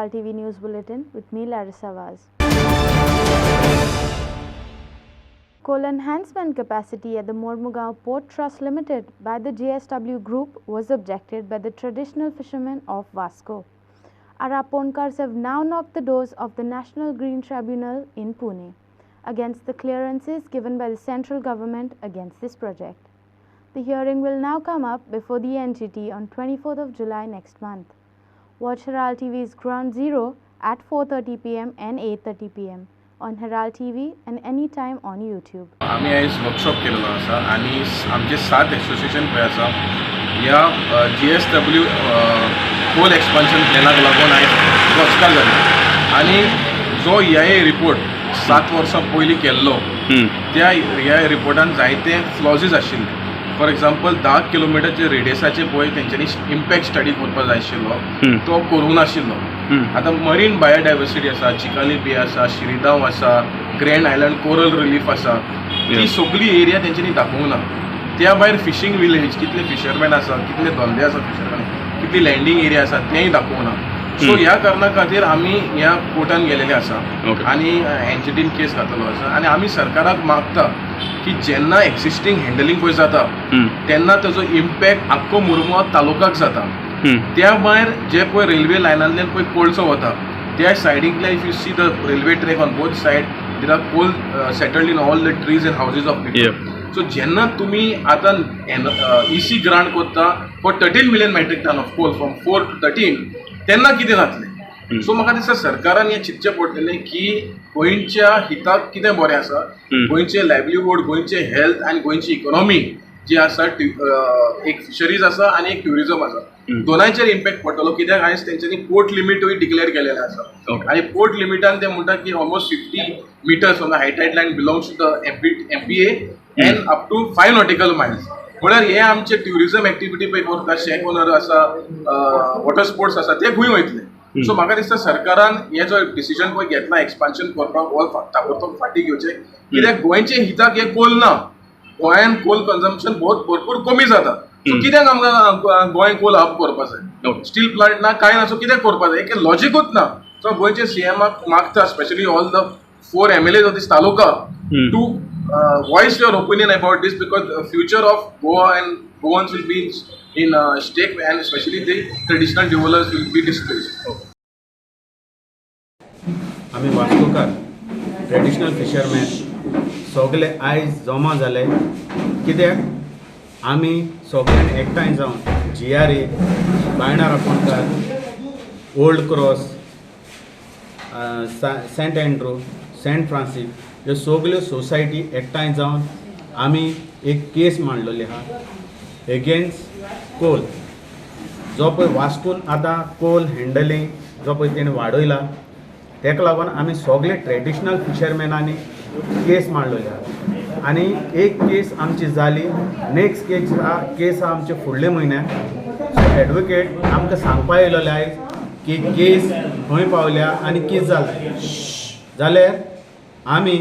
Herald TV News Bulletin with me, Larissa Vaz. Coal enhancement capacity at the Mormugaon Port Trust Limited by the JSW Group was objected by the traditional fishermen of Vasco. Our Aponkars have now knocked the doors of the National Green Tribunal in Pune against the clearances given by the central government against this project. The hearing will now come up before the NGT on 24th of July next month. Watch Herald TV's Ground Zero at 4:30 p.m. and 8:30 p.m. on Herald TV and anytime on YouTube. आम्ही आज workshop केलेलो आसा आणि आमचे 7 association पळय आसा ह्या JSW कोल expansion प्लॅनाक लागून आयज वचका जाली आणि जो ह्या रिपोर्ट 7 वर्सां पयलीं केल्लो त्या ह्या रिपोर्टान जायते फ्लॉजीस आशिल्ले. फॉर एग्जाम्पल 10 किलोमिटरचे रेडियसाचे पळय तेंच्यांनी इम्पॅक्ट स्टडी करपाक जाय आशिल्लो तो करूंक नाशिल्लो. आतां मरीन बायोडायवर्सिटी आसा, चिकाली बे आसा, श्रीदांव आसा, ग्रँड आयलंड कोरल रिलीफ आसा, ती सगळी एरिया तेंच्यांनी दाखोवंक ना. त्या भायर फिशींग विलेज कितले फिशरमॅन आसा, कितले धंदे आसा फिशरमॅन, कितली लँडींग एरिया आसा तेंय दाखोवंक ना. सो ह्या कारणां खातीर आमी ह्या कोर्टान गेलेले आसा आनी एनजीटीन केस घातलो आसा आनी आमी सरकाराक मागता की जेन्ना एक्झिस्टींग हँडलिंग पळय जाता तेन्ना ताजो इम्पॅक्ट आख्खो मुरमुगांव तालुकाक जाता. त्या भायर जे पळय रेल्वे लायनांतल्यान पळय कोळसो वता त्या सायडींतल्यान if you see the railway track on both side there are coal settled in all the trees and houses of people. So जेन्ना तुमी आतां EC ग्रांट करता for 13 million metric ton of coal from 4 to 13 तेन्ना कितें जातलें. सो म्हाका दिसता सरकारान हें चिंतचें पडटलें की गोंयच्या हिताक कितें बरें आसा, गोंयचे लायव्हलीहूड, गोंयचे हेल्थ आनी गोंयची इकॉनॉमी जी आसा एक फिशरीज आसा आनी एक ट्युरिजम आसा दोनांचेर इम्पॅक्ट पडटलो. कित्याक आयज तेंच्यांनी पोर्ट लिमिटूय डिक्लेअर केलेलें आसा आनी पोर्ट लिमिटान ते म्हणटा की almost 50 metres from the high tide line belongs to the MPA and up to 5 nautical miles. म्हळ्यार हे आमचे ट्युरिजम एक्टिविटी पळय करता, शेक ओनर आसा, वॉटर स्पोर्ट्स आसा ते खंय वयतले. सो म्हाका दिसता सरकारान हे जो डिसिजन पळय घेतला एक्सपान्शन करपाक हो ताबडतोब फाटीं घेवचें. कित्याक गोंयचे हिताक हे कोल ना. गोंयान कोल कन्जम्पशन भरपूर कमी जाता. सो कित्याक आमकां गोंय कोल हब करपा जाय? स्टील प्लांट ना कांय ना, सो कित्याक करपा जाय? एक लॉजिकूच ना. सो गोंयचे CMाक मागता specially all the 4 MLAs of these taluka to voice your opinion about this because the future of Goa and Goans will be in stake and especially the traditional developers will be displaced. आमी Vascokar traditional fisherman सगळे आयज जमा जाले. कित्याक आमी सगळ्यांनी एकठांय जावन GRA, बायणार आपोणकार, Old Cross, Saint Andrew, Saint Francis ह्यो सगल्यो सोसायटी एकठांय जावन आमी एक केस मांडलेली आहा एगेन्स्ट कोल. जो पळय वास्कोन आतां कोल हँडलिंग जो पळय तेणें वाडयला तेका लागून आमी सगळे ट्रेडिशनल फिशरमॅनांनी केस मांडलेली आहा आनी एक केस आमची जाली. नेक्स्ट केस आहा आमचे फुडल्या म्हयन्याक. सो एडवोकेट आमकां सांगपा येयलेले आयज की केस खंय पावल्या आनी कितें जालें. जाल्यार आमी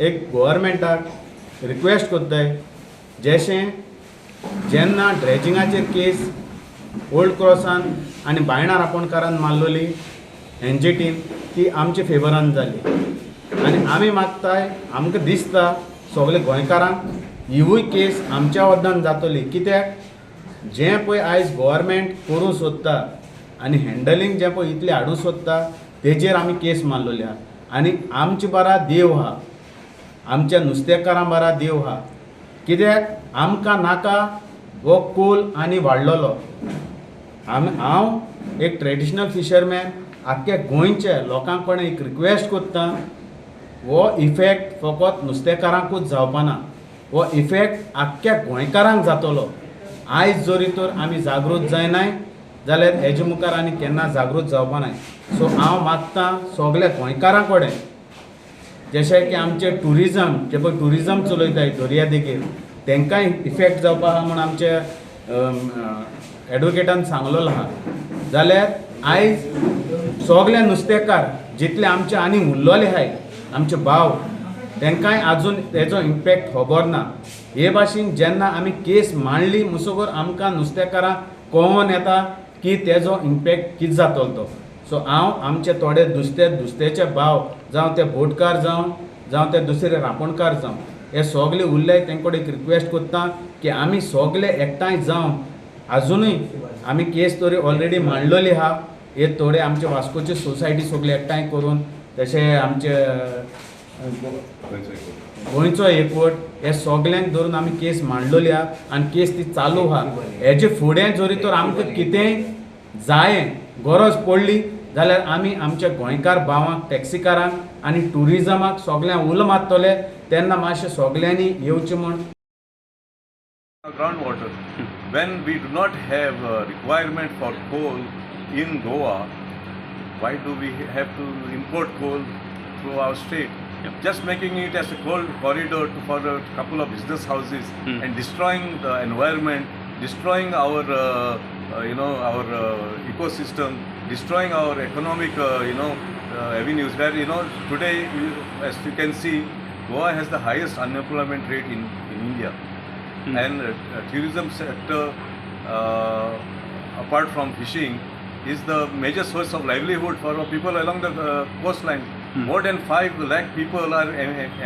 एक गव्हर्मेंटाक रिक्वेस्ट करताय जशें जेन्ना ड्रेजिंगाचेर केस ओल्ड क्रॉसान आनी बायणार आपोणकारान मारलेली NGTन ती आमचे फेवरान जाली आनी आमी मागताय आमकां दिसता सगळे गोंयकारांक हिवूय केस आमच्या वद्दान जातली. कित्याक जें पळय आयज गव्हर्मेंट करूं सोदता आनी हँडलिंग जें पळय इतलें हाडूं सोदता तेजेर आमी केस मारलेली आहा आनी आमचे बारा देव आहा, आमच्या नुस्तेकारां बारा देव आहा. कित्याक आमकां नाका हो कोल आनी वाडलेलो. हांव एक ट्रेडिशनल फिशरमॅन आख्ख्या गोंयच्या लोकांक पण एक रिक्वेस्ट करता हो इफेक्ट फकत नुस्तेकारांकूच जावपाना, हो इफेक्ट आख्ख्या गोंयकारांक जातलो. आयज जरी तर आमी जागृत जायनाय जाल्यार हेजे मुखार आनी केन्ना जागृत जावपा नाय. सो हांव मागतां सगळ्या गोंयकारां कडेन जशें की आमचे ट्युरिजम जे पळय ट्युरिजम चलयताय दर्या देगेर तांकांय इफेक्ट जावपा आहा म्हूण आमचे एडवोकेटान सांगलेलो आहा. जाल्यार आयज सगळे नुस्तेकार जितले आमचे आनी उरलेले आहाय आमचे भाव तांकांय आजून तेजो इम्पॅक्ट खबर ना. हे भाशेन जेन्ना आमी केस मांडली म्हणसर आमकां नुस्तेकारांक कळोन येता की तेजो इम्पॅक्ट कितें जातलो तो. सो हांव आमचे थोडे दुसऱ्याचे भाव जावं ते बोटकार जावं ते दुसरे रापणकार जावं हे सगळे उरले तेंकडे एक रिक्वेस्ट करता की आमी सगळे एकठांय जावन अजूनय आमी केस तरी ऑलरेडी मांडलेली आहा हे थोडे आमचे वास्कोची सोसायटी सगळे एकठांय करून तशें आमचे गोंयचो एकवट हे सगळ्यांक धरून आमी केस मांडलेली आहा आनी केस ती चालू आहा हेजे फुडें जरी तर आमकां कितेंय जायें गरज पडली जाल्यार आमी आमच्या गोंयकार भावांक टॅक्सीकारांक आनी ट्युरिजमाक सगळ्यांक उलो मारतले तेन्ना मातशें सगळ्यांनी येवचें म्हण Groundwater. When we do not have a requirement for coal in Goa, why do we have to import coal through our state? Just making it as a coal corridor for a couple of business houses and destroying the environment, destroying our our ecosystem, destroying our economic avenues. Where today, as you can see, Goa has the highest unemployment rate in India. And tourism sector, apart from fishing, is the major source of livelihood for people along the coastline. More than 5 lakh people are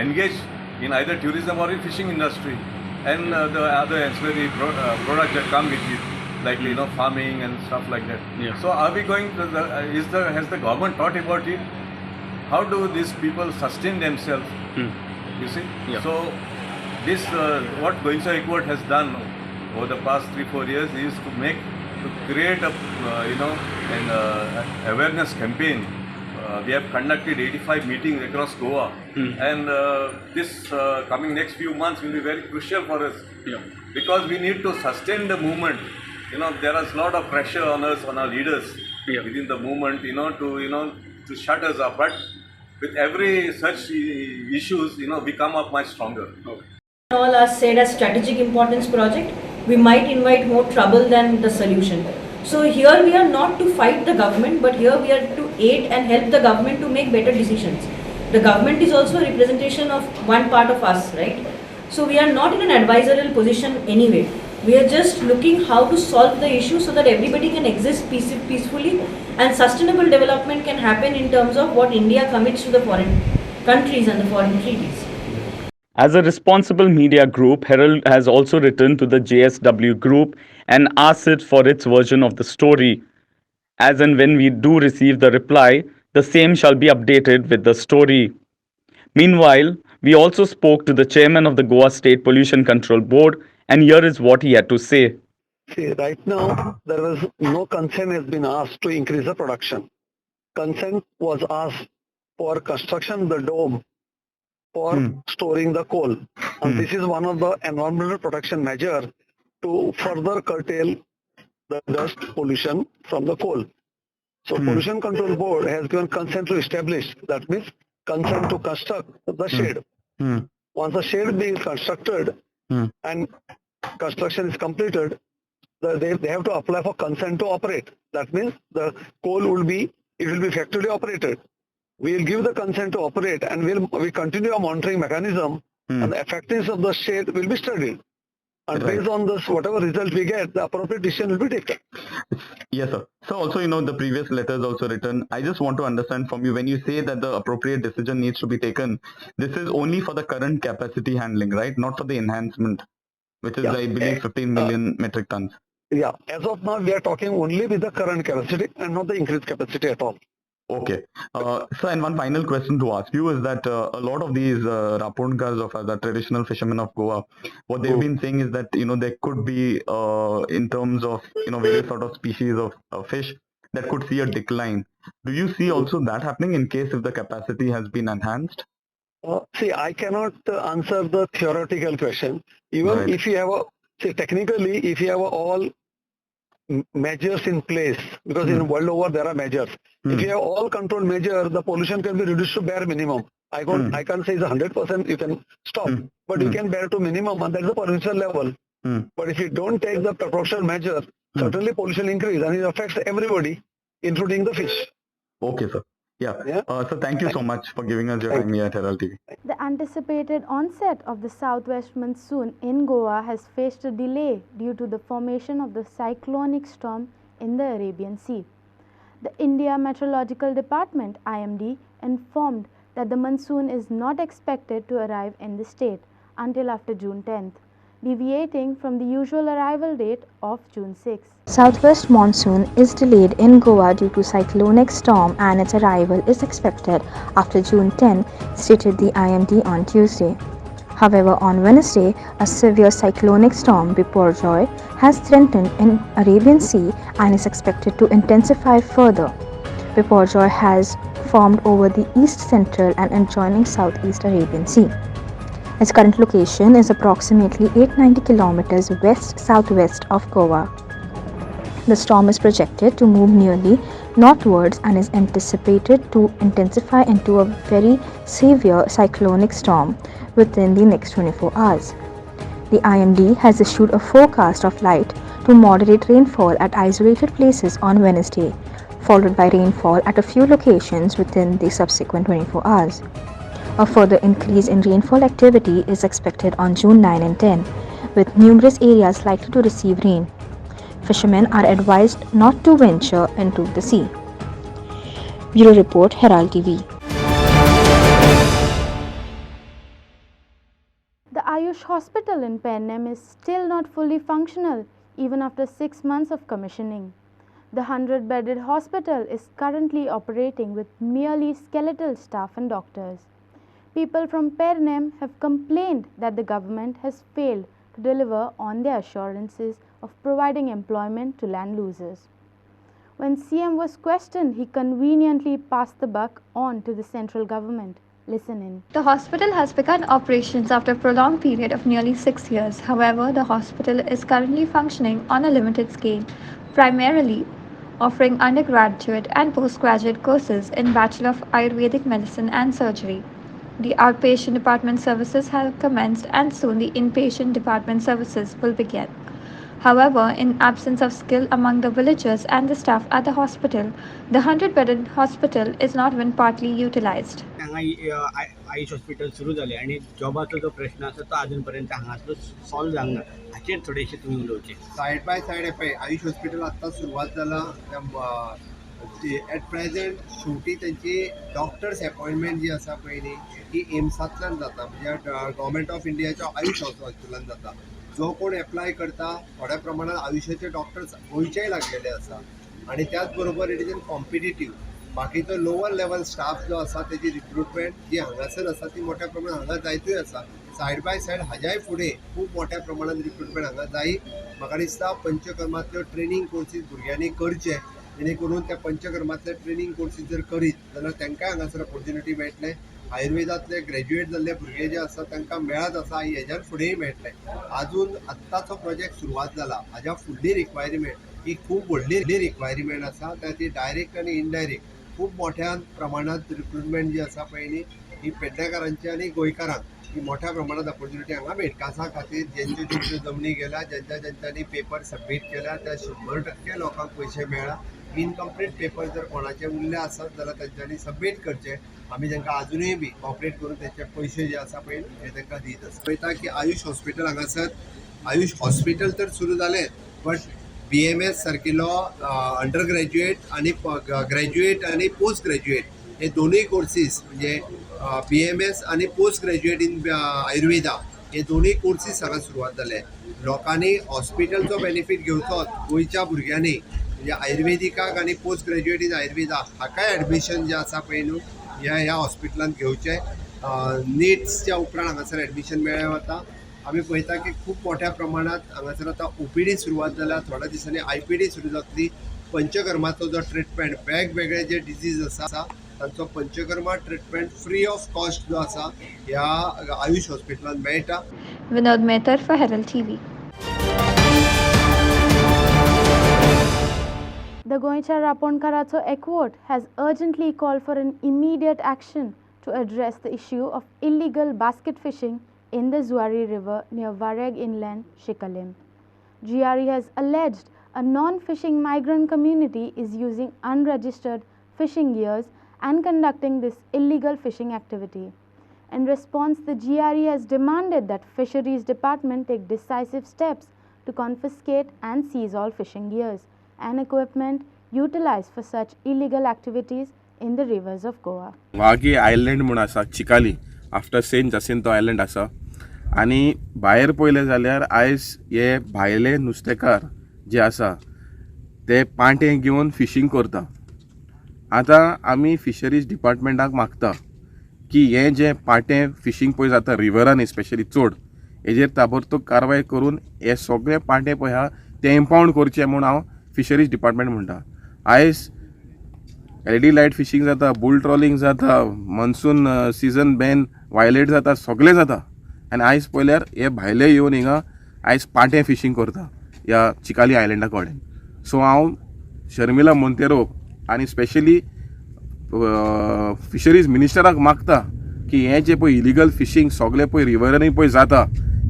engaged in either tourism or in fishing industry, and the other ancillary products that come with it, like farming and stuff like that. So, are we going to has the government thought about it? How do these people sustain themselves? You see, so. This what Goinsa Court has done over the past 3-4 years is to create a an awareness campaign. We have conducted 85 meetings across Goa, and this coming next few months will be very crucial for us because we need to sustain the movement. There is a lot of pressure on us, on our leaders within the movement, to shut us up. But with every such issues, we come up much stronger. All are said as strategic importance project, we might invite more trouble than the solution. So here we are not to fight the government, but here we are to aid and help the government to make better decisions. The government is also a representation of one part of us, right? So we are not in an advisorial position anyway. We are just looking how to solve the issue so that everybody can exist peacefully and sustainable development can happen in terms of what India commits to the foreign countries and the foreign treaties. As a responsible media group, Herald has also written to the JSW Group and asked it for its version of the story. As and when we do receive the reply, the same shall be updated with the story. Meanwhile, we also spoke to the chairman of the Goa State Pollution Control Board, and here is what he had to say. See, right now, there was no consent has been asked to increase the production. Consent was asked for construction of the dome for storing the coal. And this is one of the environmental protection measure to further curtail the dust pollution from the coal. So Pollution Control Board has given consent to establish, that means consent to construct the shade. Once the shade being constructed and construction is completed, they have to apply for consent to operate. That means the coal will be factory operated. We will give the consent to operate and we continue a monitoring mechanism and the effectiveness of the shade will be studied. And based on this, whatever result we get, the appropriate decision will be taken. Yes, sir. So also, the previous letters also written, I just want to understand from you, when you say that the appropriate decision needs to be taken, this is only for the current capacity handling, right? Not for the enhancement, which is, I believe, 15 million metric tons. Yeah, as of now, we are talking only with the current capacity and not the increased capacity at all. Okay. So, and one final question to ask you is that a lot of these Raponkars of the traditional fishermen of Goa, what they've been saying is that, there could be, in terms of, various sort of species of fish that could see a decline. Do you see also that happening in case if the capacity has been enhanced? See, I cannot answer the theoretical question. Even if you have technically, if you have all measures in place, because in world over there are measures. If you have all control measures, the pollution can be reduced to bare minimum. I can't say it's 100% you can stop, but you can bear to minimum, and that's the provincial level. But if you don't take the proportional measure, certainly pollution increase and it affects everybody, including the fish. Okay, sir. Yeah. So thank you so much for giving us your time here at Herald TV. The anticipated onset of the southwest monsoon in Goa has faced a delay due to the formation of the cyclonic storm in the Arabian Sea. The India Meteorological Department (IMD) informed that the monsoon is not expected to arrive in the state until after June 10th, deviating from the usual arrival date of June 6th. Southwest monsoon is delayed in Goa due to cyclonic storm and its arrival is expected after June 10, stated the IMD on Tuesday. However, on Wednesday, a severe cyclonic storm, Biparjoy, has threatened in Arabian Sea and is expected to intensify further. Biparjoy has formed over the east central and adjoining southeast Arabian Sea. Its current location is approximately 890 kilometers west-southwest of Goa. The storm is projected to move nearly northwards and is anticipated to intensify into a very severe cyclonic storm within the next 24 hours. The IMD has issued a forecast of light to moderate rainfall at isolated places on Wednesday, followed by rainfall at a few locations within the subsequent 24 hours. A further increase in rainfall activity is expected on June 9 and 10, with numerous areas likely to receive rain. Fishermen are advised not to venture into the sea. Bureau Report, Herald TV. The Ayush Hospital in Pennem is still not fully functional even after 6 months of commissioning. The 100-bedded hospital is currently operating with merely skeletal staff and doctors. People from Pennem have complained that the government has failed to deliver on their assurances of providing employment to land losers. When CM was questioned, he conveniently passed the buck on to the central government. Listen in. The hospital has begun operations after a prolonged period of nearly 6 years. However, the hospital is currently functioning on a limited scale, primarily offering undergraduate and postgraduate courses in Bachelor of Ayurvedic Medicine and Surgery. The outpatient department services have commenced and soon the inpatient department services will begin. However, in absence of skill among the villagers and the staff at the hospital, the 100-bedded hospital is not even partly utilized. Ayush hospital सुरू झाले आणि जॉबाचो जो प्रश्न आसा तो अजूनपर्यंत हांगासलो solve जावंक ना हाचेर थोडेशे तुमी उलोवचे सायड बाय सायड पळय आयुष हॉस्पिटल आत्तां सुरवात जाला एट प्रेजेंट शेवटी त्यांची डॉक्टर्स अपॉइंटमेंट जी आसा पळय न्ही ती एम्सांतल्यान जाता म्हणजे गव्हर्मेंट ऑफ इंडियाच्या आयुष हॉस्पिटलान जाता जो कोण एप्लाय करता थोड्या प्रमाणात आयुष्याचे डॉक्टर्स गोंयचेय लागलेले आसा आणि त्याच बरोबर इट इज इन कॉम्पिटिटीव बाकीचो लोवर लेवल स्टाफ जो आसा तेजी रिक्रुटमेंट जी हांगासर आसा ती मोठ्या प्रमाणात हांगा जायतूय आसा सायड बाय सायड हाज्याय फुडें खूब मोठ्या प्रमाणात रिक्रुटमेंट हांगा जायी म्हाका दिसता पंचकर्मांतल्यो ट्रेनींग कोर्सीस भुरग्यांनी करचे जेणे करून त्या पंचकर्मांतले ट्रेनींग कोर्सीस जर करीत जाल्यार तांकांय हांगासर ऑपॉर्च्युनिटी मेळटले आयुर्वेदांतले ग्रॅज्युएट जाल्ले भुरगे जे आसा तांकां मेळत आसा हेज्यान फुडेंय मेळटले अजून आत्ताचो प्रोजेक्ट सुरवात जाला हाज्या फुडली रिक्वायरमेंट ही खूब व्हडली रिक्वायरमेंट आसा ती डायरेक्ट आनी इनडायरेक्ट खूब मोठ्या प्रमाणात रिक्रुटमेंट जी आसा पळय न्ही ही पेडणेकारांची आनी गोंयकारांक ही मोठ्या प्रमाणात ऑपॉर्च्युनिटी हांगा मेळटासा खातीर ज्यांच्यो ज्यांच्यो जमनी गेल्या ज्यांच्यांनी पेपर सबमीट केल्या त्या 100% लोकांक पयशे मेळ्ळा इनकम्प्लीट पेपर जर कोणाचे उरले आसत जाल्यार तांच्यांनी सबमीट करचे आमी तांकां अजुनूय बी कॉपरेट करून त्याचे पयशे जे आसा पळय हे तांकां दीत आसा पळयता की आयुष हॉस्पिटल हांगासर आयुष हॉस्पिटल तर सुरू जालें बट BMS सारकिलो अंडर ग्रॅज्युएट आनी ग्रॅज्युएट आनी पोस्ट ग्रॅज्युएट हे दोनूय कोर्सीस म्हणजे BMS आनी पोस्ट ग्रॅज्युएट इन आयुर्वेदा हे दोनूय कोर्सीस हांगा सुरवात जाले लोकांनी हॉस्पिटलचो बेनिफीट घेवचो गोंयच्या भुरग्यांनी म्हणजे आयुर्वेदिकाक आनी पोस्ट ग्रॅज्युएट इन आयुर्वेदा हाकाय एडमिशन जे आसा पळय न्हू ह्या हॉस्पिटलांत घेवचें नीट्सच्या उपरांत हांगासर एडमिशन मेळ्ळें वता आमी पळयता की खूब मोठ्या प्रमाणात हांगासर आतां OPD सुरवात जाल्या थोड्या दिसांनी IPD सुरू जातली पंचकर्माचो जो ट्रिटमेंट वेगवेगळे जे डिजीज आसा तांचो Panchakarma treatment free of cost जो आसा ह्या आयुष हॉस्पिटलांत मेळटा. Vinod Mehtar for Herald TV. The गोंयच्या रांपोणकाराचो एकवट has urgently called for an immediate action to address the issue of illegal basket fishing in the Zuari River near Vareg Inland, Shikalim. GRE has alleged a non-fishing migrant community is using unregistered fishing gears and conducting this illegal fishing activity. In response, the GRE has demanded that Fisheries Department take decisive steps to confiscate and seize all fishing gears and equipment utilized for such illegal activities in the rivers of Goa. वागी island म्हूण आसा Chicalim after Saint Jacinto island आसा आनी भायर पळयलें जाल्यार आयज हे भायले नुस्तेकार जे आसा ते पांटे घेवन फिशींग करता. आतां आमी फिशरीज डिपार्टमेंटाक मागता की हे जे पाटे फिशींग पळय जाता रिवरान स्पेशली चड हेजेर ताबडतोब कारवाय करून हे सगळे पाटे पळय आहा ते इम्पावंड करचे म्हूण हांव फिशरीज डिपार्टमेंट म्हणटा. आयज एलडी लायट फिशींग जाता, बुल ट्रॉलिंग जाता, मॉन्सून सिजन बॅन वायलेट जाता, सगळें जाता आनी आयज पळयल्यार हे भायले येवन हिंगा आयज पाटे फिशींग करता ह्या चिकाली आयलँडा कडेन. सो हांव शर्मिला मोंतेरो आनी स्पेशली फिशरीज मिनिस्टराक मागता की हे जे पळय इलिगल फिशींग सगळे पळय रिवरांनी पळय जाता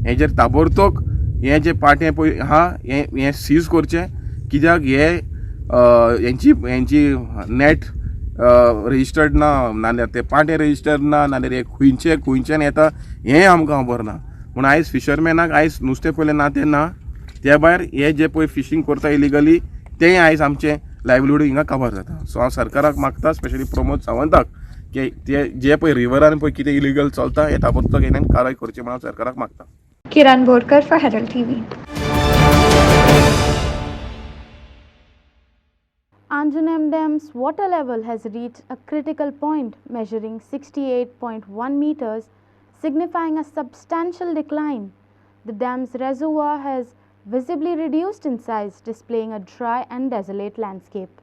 हेजेर ताबडतोब हे जे पाटे पळय आहा हे सीज करचे कित्याक हे हेंची नेट रेजिस्टर्ड ना नाल्यार ते पाटे रेजिस्टर्ड ना नाल्यार हे खुंयच्यान येता हें आमकां खबर ना. पूण आयज फिशरमॅनाक आयज नुस्तें पयलें ना तें ना त्या भायर हे जे पळय फिशींग करता इलिगली तें आयज आमचें लायवलीहूड हिंगा काबार जाता. सो हांव सरकाराक मागता स्पेशली प्रमोद सावंताक की ते जे पळय रिवरान पळय कितें इलिगल चलता हे ताबडतोब हेणेन कारवाय करची म्हणून हांव सरकाराक मागता. Kiran Borkar for Herald TV. Anjanam Dam's water level has reached a critical point, measuring 68.1 meters, signifying a substantial decline. The dam's reservoir has visibly reduced in size, displaying a dry and desolate landscape.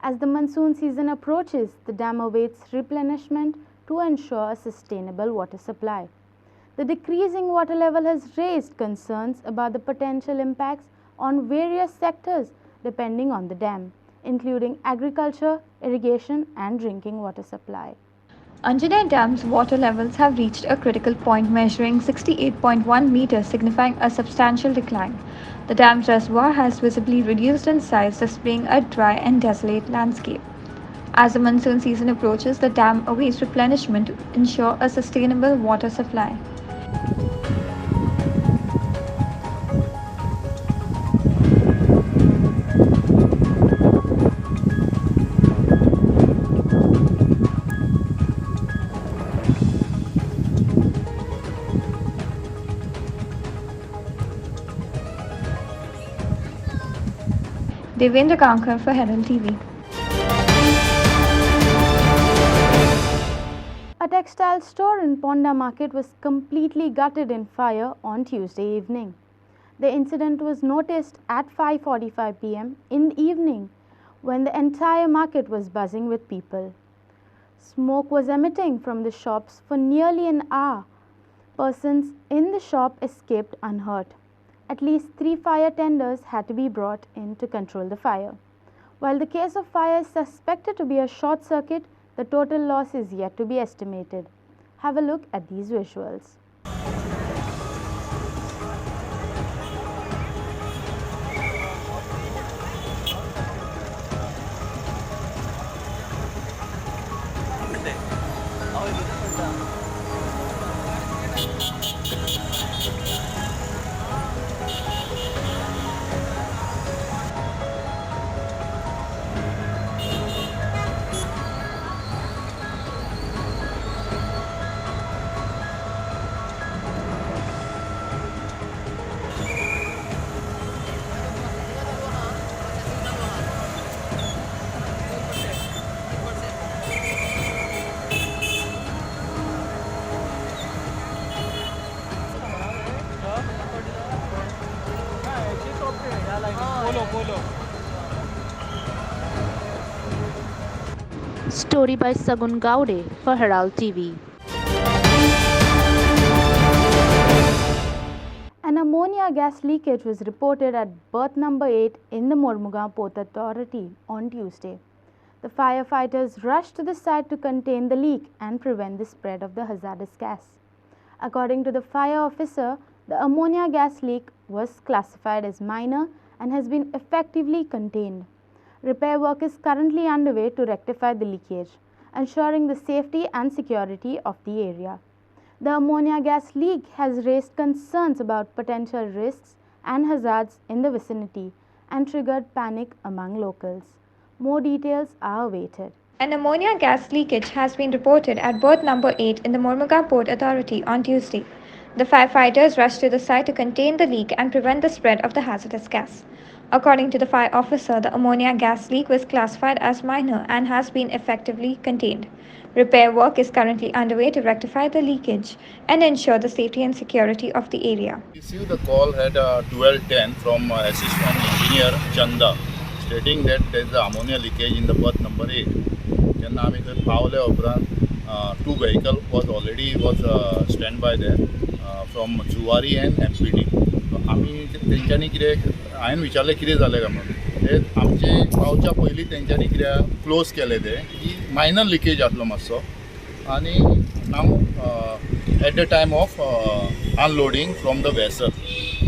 As the monsoon season approaches, the dam awaits replenishment to ensure a sustainable water supply. The decreasing water level has raised concerns about the potential impacts on various sectors depending on the dam, including agriculture, irrigation, and drinking water supply. Anjanam Dam's water levels have reached a critical point, measuring 68.1 meters, signifying a substantial decline. The dam's reservoir has visibly reduced in size, displaying a dry and desolate landscape. As the monsoon season approaches, the dam awaits replenishment to ensure a sustainable water supply. Devendra Kankar for Herald TV. A textile store in Ponda Market was completely gutted in fire on Tuesday evening. The incident was noticed at 5:45 p.m. in the evening when the entire market was buzzing with people. Smoke was emitting from the shops for nearly an hour. Persons in the shop escaped unhurt. At least 3 fire tenders had to be brought in to control the fire. While the case of fire is suspected to be a short circuit, the total loss is yet to be estimated. Have a look at these visuals. Story by Sagun Gaude for Herald TV. An ammonia gas leakage was reported at berth number 8 in the Mormugaon Port Authority on Tuesday. The firefighters rushed to the site to contain the leak and prevent the spread of the hazardous gas. According to the fire officer, the ammonia gas leak was classified as minor and has been effectively contained. Repair work is currently underway to rectify the leakage, ensuring the safety and security of the area. The ammonia gas leak has raised concerns about potential risks and hazards in the vicinity and triggered panic among locals. More details are awaited. An ammonia gas leakage has been reported at berth number 8 in the Mormugao Port Authority on Tuesday. The firefighters rushed to the site to contain the leak and prevent the spread of the hazardous gas. According to the fire officer, the ammonia gas leak was classified as minor and has been effectively contained. Repair work is currently underway to rectify the leakage and ensure the safety and security of the area. Received the call at 12:10 from Assistant Engineer Chanda stating that there is ammonia leakage in the berth number 8. Then आम्ही थंय पावले उपरांत 2 vehicle was stand by there from Zuwari and MPD. So आम्ही तेंच्यांनी कितें हांवें विचारलें कितें जालें काय म्हणून ते आमचे पावच्या पयलीं तेंच्यांनी कितें क्लोज केलें तें की मायनर लिकेज आसलो मातसो आनी नाव at the time of unloading from the vessel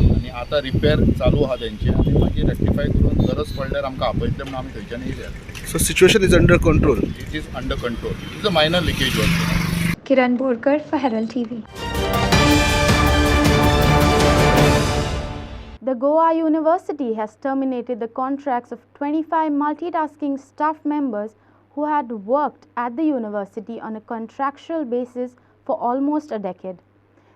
आनी आतां रिपेर चालू आहा तेंचे आनी मागीर रेक्टिफाय करून गरज पडल्यार आमकां आपयतले म्हणून आमी थंयच्यान येयले. So situation is under control. It is under control. It is a minor leakage also. Kiran Borkar for Herald TV. The Goa University has terminated the contracts of 25 multitasking staff members who had worked at the university on a contractual basis for almost a decade.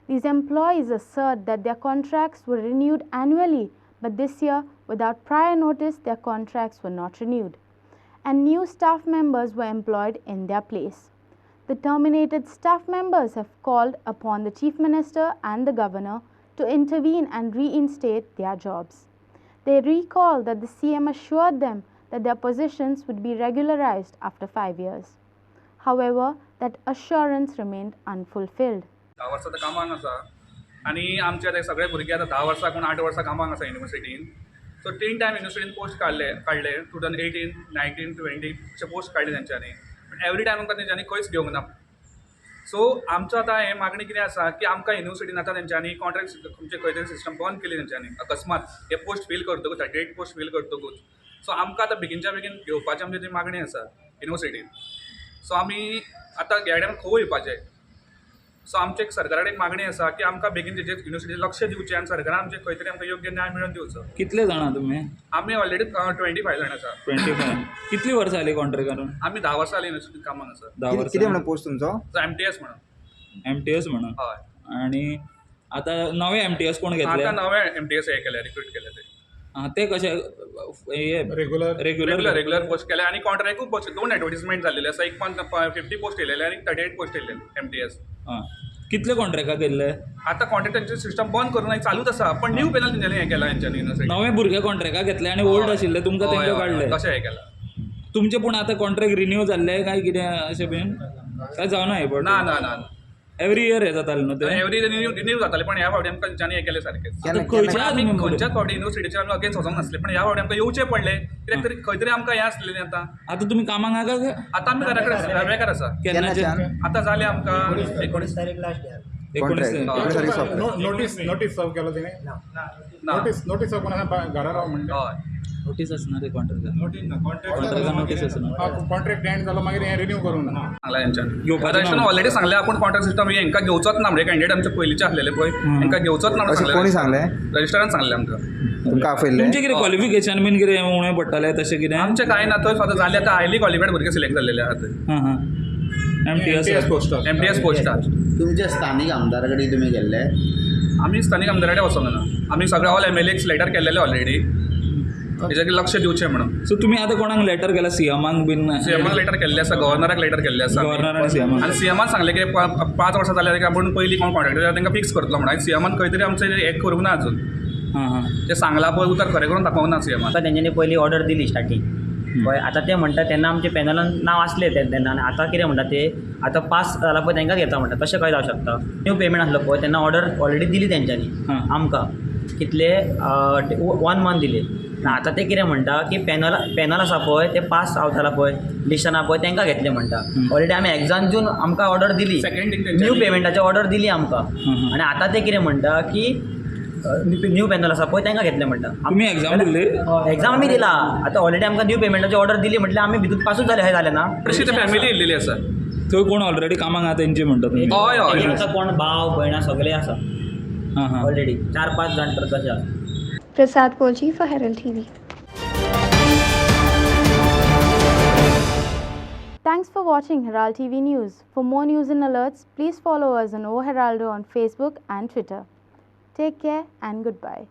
These employees assert that their contracts were renewed annually, but this year, without prior notice, their contracts were not renewed, and new staff members were employed in their place. The terminated staff members have called upon the Chief Minister and the Governor to intervene and reinstate their jobs. They recall that the CM assured them that their positions would be regularized after 5 years. However, that assurance remained unfulfilled. 10 वर्सां कामाक आसा आनी आमचे आतां सगळे भुरगे आतां 10 वर्सां कोण 8 वर्सां कामाक आसा युनिवर्सिटीन. सो 3 टायम युनिवर्सिटीन पोस्ट काडले 2018, 19, 20 अशे पोस्ट काडले तेंच्यांनी. पूण एवरी टायम आमकां तेंच्यांनी खंयच घेवंक ना. सो आमचो आतां हें मागणी कितें आसा की आमकां युनिवर्सिटीन आतां तेंच्यांनी कॉन्ट्रॅक्ट खंयचे खंय तरी सिस्टम बंद केली तेंच्यांनी अकस्मात हे पोस्ट फील करतकूच 38 पोस्ट फील करतकूच. सो आमकां आतां बेगीनच्या बेगीन घेवपाची आमची ती मागणी आसा युनिवर्सिटीन. सो आमी आतां ह्या टायमार खंय वयपाचें. सो आमचे सरकारा कडेन मागणी आसा की आमकां बेगीन तेजेर युनिवर्सिटीचेर लक्ष दिवचें आनी सरकारान आमचे खंय तरी आमकां योग्य न्याय मेळोवन दिवचो. कितले जाणां तुमी? आमी ऑलरेडी 25 जाण आसा. 25. कितली वर्सां जाली कॉन्ट्रॅक्ट करून? आमी 10 वर्सां जाली युनिवर्सिटीन कामाक आसा. 10 वर्सां. किती म्हणून पोस्ट तुमचो? MTS म्हणून. MTS म्हणून. हय. आनी आतां नवे MTS कोण घेतले? आतां नवे MTS हे केले रिक्रूट केले ते. ते कशे हे रेग्युलर पोस्ट केले आनी कॉन्ट्रॅक्टूय पोस्ट 2 एडवर्टिजमेंट जाल्लेले आसा. एक 50 पोस्ट येयलेले आनी 38 पोस्ट येयले MTS. कितले कॉन्ट्रॅक्टाक केल्ले? आतां कॉन्ट्रॅक्टांचें सिस्टम बंद करून चालूच आसा पण न्यू पॅनल तेंच्यांनी हें केला तेंच्यांनी युनिवर्सिटी. नवे भुरगे कॉन्ट्रॅक्टाक घेतले आनी ओल्ड आशिल्ले तुमकां तेंका काडले. तशें हें केलां. तुमचे पूण आतां कॉन्ट्रॅक्ट रिन्यू जाल्ले काय कितें अशें बीन काय जावना हे पण? ना एवरी इयर हे जातालें न्हू तें? एवरी रिन्यू जातालें पण ह्या फावटी आमकां तेंच्यांनी हें केलें सारकें. खंयच्याच फावटी युनिवर्सिटीचेर आमी अगेन्स्ट वचोंक नासले पण ह्या फावटी आमकां येवचें पडलें कित्याक तरी खंय तरी आमकां हें आसलें न्ही आतां. आतां तुमी कामाक नाका काय? आतां आमी घरा कडेन घरवेकार आसा. केन्नाचे? आतां जालें आमकां 19 तारीख लास्ट इयर. 19 नोटीस सर्व केलो तिने? नोटीस कोणाक घरा राव म्हणटा? हय. नोटीस आसना रे कॉन्ट्रॅक्टाक नोटीस आसना. कॉन्ट्रॅक्ट एंड जालो मागीर हें रिन्यू करूंक ना. सांगला तेंच्यानी ऑलरेडी सांगलें आपूण कॉन्ट्रॅक्ट सिस्टम हेंकां घेवचोच ना म्हणजे कॅन्डिडेट आमचे पयलींचे आसलेले पळय हेंकां घेवचोच ना अशें कोणी सांगलें? रजिस्टरान सांगलें आमकां. तुमकां आपयल्लें? तुमचें कितें क्वॉलिफिकेशन बीन कितें उणें पडटलें तशें कितें? आमचें कांय ना. थंय स्वता जालें आतां हायली क्वॉलिफायड भुरगे सिलेक्ट जाल्लेले आहात थंय. MTS पोस्टार. तुमच्या स्थानिक आमदारा कडेन तुमी गेल्ले? आमी स्थानिक आमदारा कडेन वचोंक ना. आमी सगळे ऑल MLAक लेटर केल्लेले ऑलरेडी हेजेर लक्ष दिवचें म्हणून. सो तुमी आतां कोणाक लेटर केला? सीएमाक बीन? सीएमाक लेटर केल्लें आसा. गव्हर्नराक लेटर केल्लें आसा. गव्हर्नर आनी सीएमाक. आनी सीएमान सांगलें की 5 वर्सां जाल्यार की आपूण पयलीं कोण कॉन्ट्रॅक्टर तांकां फिक्स करतलो म्हणून. आनी सीएमान खंय तरी आमचें हें करूंक ना अजून. तें सांगलां पळय उतर खरें करून दाखोवंक ना सीएमान. तेंच्यांनी पयलीं ऑर्डर दिली स्टार्टींग पळय. आतां ते म्हणटा तेन्ना आमचे पॅनलान नांव आसलें तेन्ना आनी आतां कितें म्हणटा ते आतां पास जाला पळय तांकां घेता म्हणटा. तशें खंय जावं शकता. न्यू पेमेंट आसलो पळय तेन्ना ऑर्डर ऑलरेडी दिली तेंच्यांनी आमकां. कितले 1 मंथ दिले. आतां ते कितें म्हणटा की पॅनल आसा पळय ते पास आउट जाला पळय लिस्टान आहा पळय तांकां घेतले म्हणटा. ऑलरेडी आमी एग्जाम दिवन आमकां ऑर्डर दिली. न्यू पेमेंटाची ऑर्डर दिली आमकां. आनी आतां ते कितें म्हणटा की न्यू पॅनल आसा पळय तांकां घेतले म्हणटा. आमी एग्जाम दिल्ली? एग्जाम आमी दिला. आतां ऑलरेडी आमकां न्यू पेमेंटाची ऑर्डर दिली म्हटल्यार आमी भितून पासूच जाले हय जालें ना. तशी ते फॅमिली येयल्लेली आसा. थंय कोण ऑलरेडी कामाक आहा तेंचे म्हणटा तुमी? हय आतां कोण भाव भयणां सगळे आसा ऑलरेडी 4-5 जाण तर तशे आसा. Prasad Polji for Herald TV. for watching Herald TV News. For more news and alerts, please follow us on O Heraldo on Facebook and Twitter. Take care and goodbye.